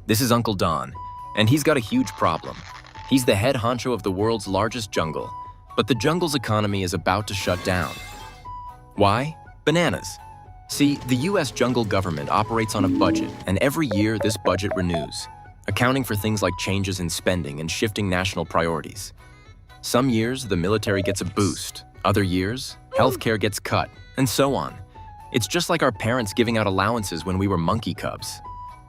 This is Uncle Don, and he's got a huge problem. He's the head honcho of the world's largest jungle, but the jungle's economy is about to shut down. Why? Bananas. See, the US jungle government operates on a budget, and every year this budget renews, accounting for things like changes in spending and shifting national priorities. Some years, the military gets a boost. Other years, healthcare gets cut, and so on. It's just like our parents giving out allowances when we were monkey cubs.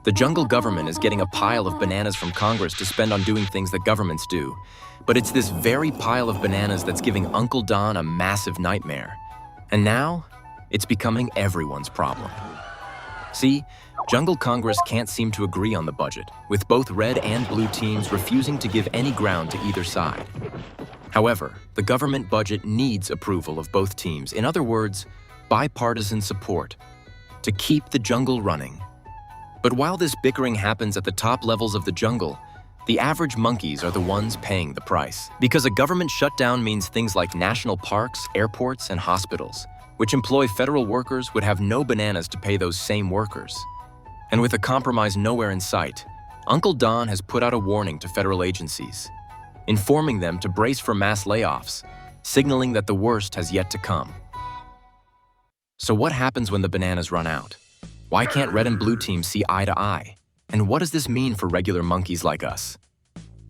The jungle government is getting a pile of bananas from Congress to spend on doing things that governments do. But it's this very pile of bananas that's giving Uncle Don a massive nightmare. And now, it's becoming everyone's problem. See, Jungle Congress can't seem to agree on the budget, with both red and blue teams refusing to give any ground to either side. However, the government budget needs approval of both teams, in other words, bipartisan support, to keep the jungle running. But while this bickering happens at the top levels of the jungle, the average monkeys are the ones paying the price. Because a government shutdown means things like national parks, airports, and hospitals, which employ federal workers, would have no bananas to pay those same workers. And with a compromise nowhere in sight, Uncle Don has put out a warning to federal agencies, informing them to brace for mass layoffs, signaling that the worst has yet to come. So what happens when the bananas run out? Why can't red and blue teams see eye to eye? And what does this mean for regular monkeys like us?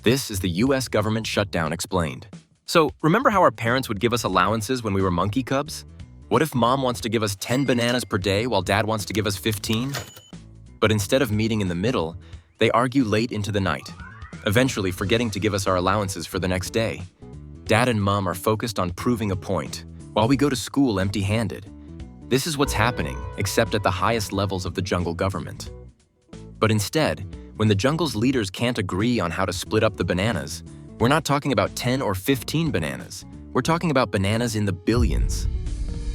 This is the US government shutdown explained. So remember how our parents would give us allowances when we were monkey cubs? What if mom wants to give us 10 bananas per day while dad wants to give us 15? But instead of meeting in the middle, they argue late into the night, eventually forgetting to give us our allowances for the next day. Dad and mom are focused on proving a point, while we go to school empty-handed. This is what's happening, except at the highest levels of the jungle government. But instead, when the jungle's leaders can't agree on how to split up the bananas, we're not talking about 10 or 15 bananas. We're talking about bananas in the billions.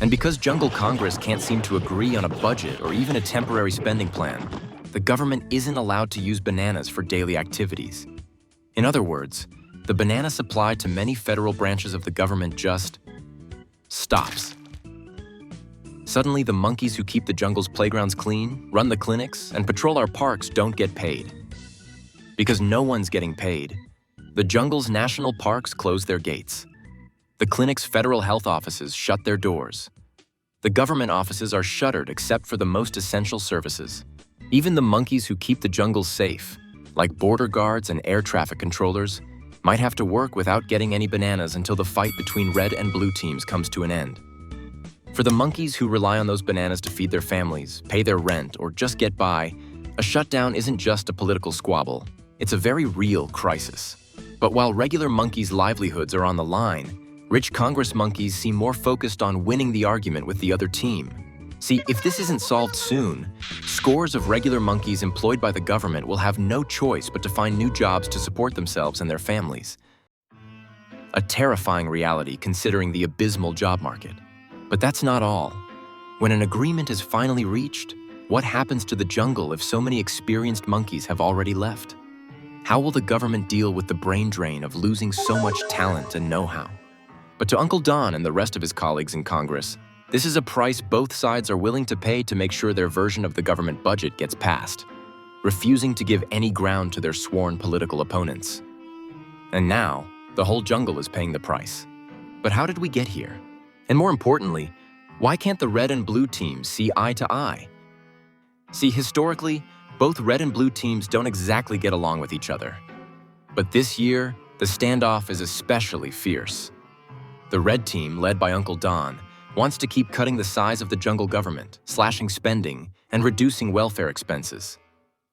And because Jungle Congress can't seem to agree on a budget or even a temporary spending plan, the government isn't allowed to use bananas for daily activities. In other words, the banana supply to many federal branches of the government just stops. Suddenly, the monkeys who keep the jungle's playgrounds clean, run the clinics, and patrol our parks don't get paid. Because no one's getting paid, the jungle's national parks close their gates. The clinic's federal health offices shut their doors. The government offices are shuttered except for the most essential services. Even the monkeys who keep the jungle safe, like border guards and air traffic controllers, might have to work without getting any bananas until the fight between red and blue teams comes to an end. For the monkeys who rely on those bananas to feed their families, pay their rent, or just get by, a shutdown isn't just a political squabble. It's a very real crisis. But while regular monkeys' livelihoods are on the line, rich Congress monkeys seem more focused on winning the argument with the other team. See, if this isn't solved soon, scores of regular monkeys employed by the government will have no choice but to find new jobs to support themselves and their families. A terrifying reality considering the abysmal job market. But that's not all. When an agreement is finally reached, what happens to the jungle if so many experienced monkeys have already left? How will the government deal with the brain drain of losing so much talent and know-how? But to Uncle Don and the rest of his colleagues in Congress, this is a price both sides are willing to pay to make sure their version of the government budget gets passed, refusing to give any ground to their sworn political opponents. And now, the whole jungle is paying the price. But how did we get here? And more importantly, why can't the red and blue teams see eye to eye? See, historically, both red and blue teams don't exactly get along with each other. But this year, the standoff is especially fierce. The red team, led by Uncle Don, wants to keep cutting the size of the jungle government, slashing spending, and reducing welfare expenses.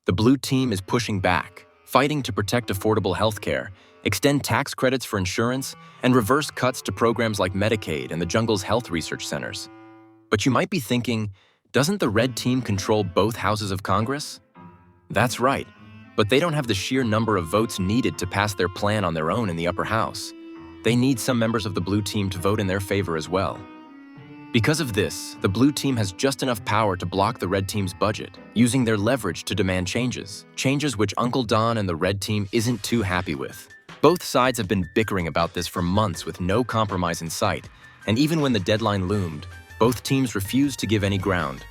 The blue team is pushing back, fighting to protect affordable healthcare, extend tax credits for insurance, and reverse cuts to programs like Medicaid and the jungle's health research centers. But you might be thinking, doesn't the red team control both houses of Congress? That's right, but they don't have the sheer number of votes needed to pass their plan on their own in the upper house. They need some members of the blue team to vote in their favor as well. Because of this, the blue team has just enough power to block the red team's budget, using their leverage to demand changes which Uncle Don and the red team isn't too happy with. Both sides have been bickering about this for months with no compromise in sight, and even when the deadline loomed, both teams refused to give any ground.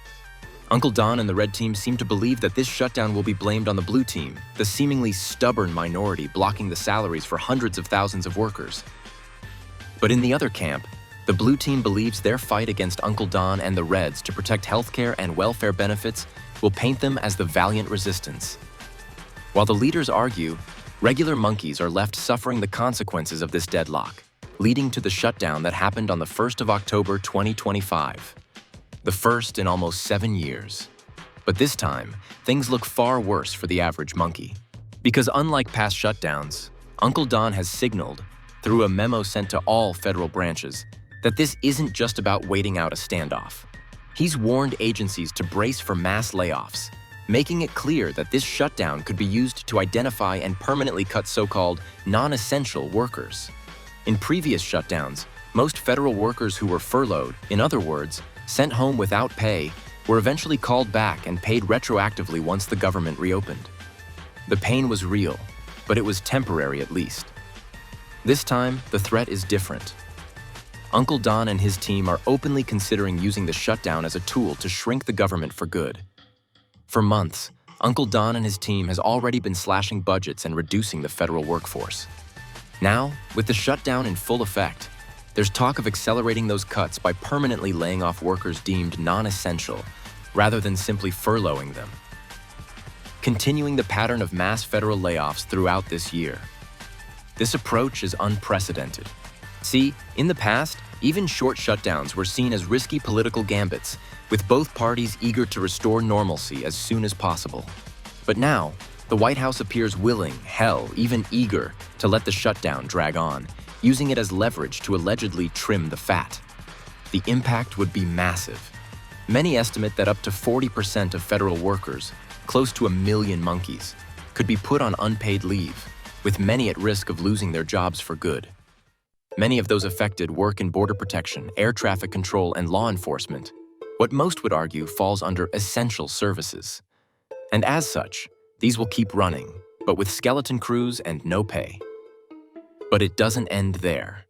Uncle Don and the red team seem to believe that this shutdown will be blamed on the blue team, the seemingly stubborn minority blocking the salaries for hundreds of thousands of workers. But in the other camp, the blue team believes their fight against Uncle Don and the Reds to protect healthcare and welfare benefits will paint them as the valiant resistance. While the leaders argue, regular monkeys are left suffering the consequences of this deadlock, leading to the shutdown that happened on the 1st of October 2025. The first in almost 7 years. But this time, things look far worse for the average monkey. Because unlike past shutdowns, Uncle Don has signaled, through a memo sent to all federal branches, that this isn't just about waiting out a standoff. He's warned agencies to brace for mass layoffs, making it clear that this shutdown could be used to identify and permanently cut so-called non-essential workers. In previous shutdowns, most federal workers who were furloughed, in other words, sent home without pay, were eventually called back and paid retroactively once the government reopened. The pain was real, but it was temporary at least. This time, the threat is different. Uncle Don and his team are openly considering using the shutdown as a tool to shrink the government for good. For months, Uncle Don and his team has already been slashing budgets and reducing the federal workforce. Now, with the shutdown in full effect, there's talk of accelerating those cuts by permanently laying off workers deemed non-essential, rather than simply furloughing them. Continuing the pattern of mass federal layoffs throughout this year. This approach is unprecedented. See, in the past, even short shutdowns were seen as risky political gambits, with both parties eager to restore normalcy as soon as possible. But now, the White House appears willing, hell, even eager, to let the shutdown drag on, using it as leverage to allegedly trim the fat. The impact would be massive. Many estimate that up to 40% of federal workers, close to 1 million monkeys, could be put on unpaid leave, with many at risk of losing their jobs for good. Many of those affected work in border protection, air traffic control, and law enforcement. What most would argue falls under essential services. And as such, these will keep running, but with skeleton crews and no pay. But it doesn't end there.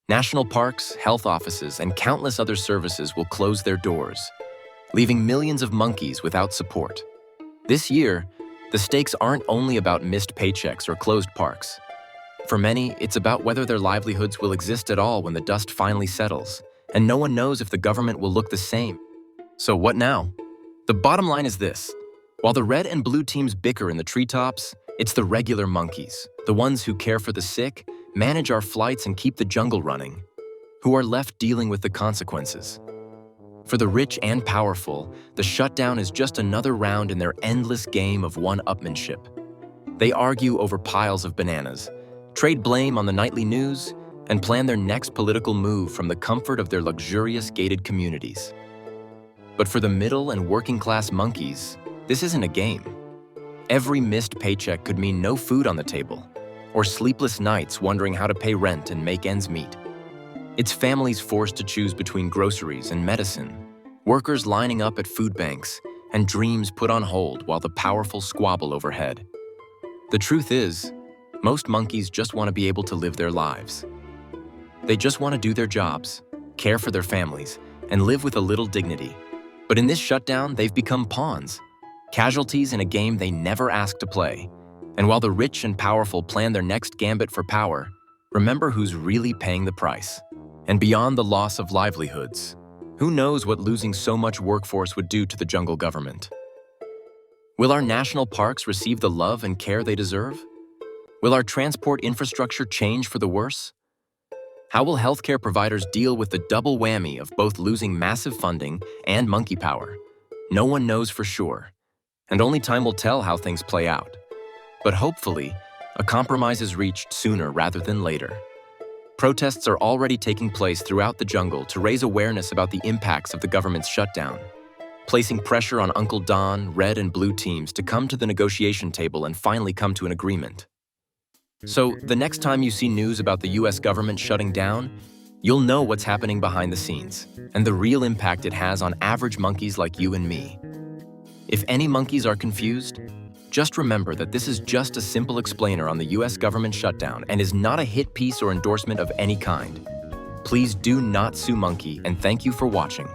National parks, health offices, and countless other services will close their doors, leaving millions of monkeys without support. This year, the stakes aren't only about missed paychecks or closed parks. For many, it's about whether their livelihoods will exist at all when the dust finally settles, and no one knows if the government will look the same. So what now? The bottom line is this. While the red and blue teams bicker in the treetops, it's the regular monkeys, the ones who care for the sick, manage our flights, and keep the jungle running, who are left dealing with the consequences. For the rich and powerful, the shutdown is just another round in their endless game of one-upmanship. They argue over piles of bananas, trade blame on the nightly news, and plan their next political move from the comfort of their luxurious gated communities. But for the middle and working-class monkeys, this isn't a game. Every missed paycheck could mean no food on the table, or sleepless nights wondering how to pay rent and make ends meet. It's families forced to choose between groceries and medicine, workers lining up at food banks, and dreams put on hold while the powerful squabble overhead. The truth is, most monkeys just want to be able to live their lives. They just want to do their jobs, care for their families, and live with a little dignity. But in this shutdown, they've become pawns, casualties in a game they never asked to play. And while the rich and powerful plan their next gambit for power, remember who's really paying the price. And beyond the loss of livelihoods, who knows what losing so much workforce would do to the jungle government? Will our national parks receive the love and care they deserve? Will our transport infrastructure change for the worse? How will healthcare providers deal with the double whammy of both losing massive funding and monkey power? No one knows for sure, and only time will tell how things play out. But hopefully, a compromise is reached sooner rather than later. Protests are already taking place throughout the jungle to raise awareness about the impacts of the government's shutdown, placing pressure on Uncle Don, red and blue teams to come to the negotiation table and finally come to an agreement. So, the next time you see news about the US government shutting down, you'll know what's happening behind the scenes and the real impact it has on average monkeys like you and me. If any monkeys are confused, just remember that this is just a simple explainer on the US government shutdown and is not a hit piece or endorsement of any kind. Please do not sue Monkey, and thank you for watching.